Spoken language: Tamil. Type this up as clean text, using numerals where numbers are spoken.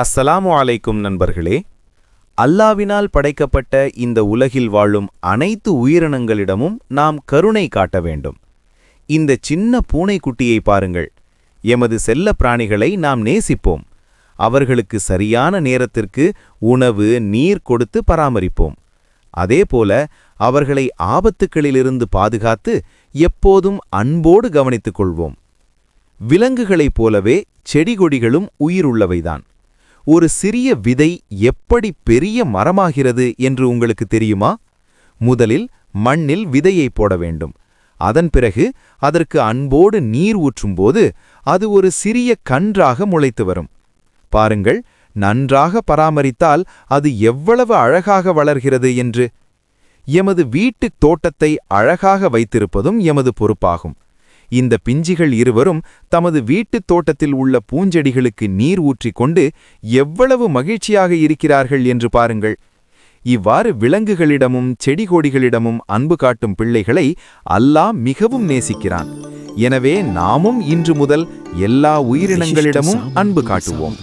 அஸ்ஸலாமு அலைக்கும் நண்பர்களே. அல்லாவினால் படைக்கப்பட்ட இந்த உலகில் வாழும் அனைத்து உயிரினங்களிடமும் நாம் கருணை காட்ட வேண்டும். இந்த சின்ன பூனைக்குட்டியை பாருங்கள். எமது செல்ல பிராணிகளை நாம் நேசிப்போம். அவர்களுக்கு சரியான நேரத்திற்கு உணவு, நீர் கொடுத்து பராமரிப்போம். அதேபோல அவர்களை ஆபத்துக்களிலிருந்து பாதுகாத்து எப்போதும் அன்போடு கவனித்துக் கொள்வோம். விலங்குகளைப் போலவே செடிகொடிகளும் உயிருள்ளவைதான். ஒரு சிறிய விதை எப்படி பெரிய மரமாகிறது என்று உங்களுக்கு தெரியுமா? முதலில் மண்ணில் விதையை போட வேண்டும். அதன் பிறகு அதற்கு அன்போடு நீர் ஊற்றும்போது அது ஒரு சிறிய கன்றாக முளைத்து வரும். பாருங்கள், நன்றாக பராமரித்தால் அது எவ்வளவு அழகாக வளர்கிறது என்று. எமது வீட்டுத் தோட்டத்தை அழகாக வைத்திருப்பதும் எமது பொறுப்பாகும். இந்த பிஞ்சிகள் இருவரும் தமது வீட்டுத் தோட்டத்தில் உள்ள பூஞ்செடிகளுக்கு நீர் ஊற்றிக்கொண்டு எவ்வளவு மகிழ்ச்சியாக இருக்கிறார்கள் என்று பாருங்கள். இவ்வாறு விலங்குகளிடமும் செடிகொடிகளிடமும் அன்பு காட்டும் பிள்ளைகளை அல்லாஹ் மிகவும் நேசிக்கிறான். எனவே நாமும் இன்று முதல் எல்லா உயிரினங்களிடமும் அன்பு காட்டுவோம்.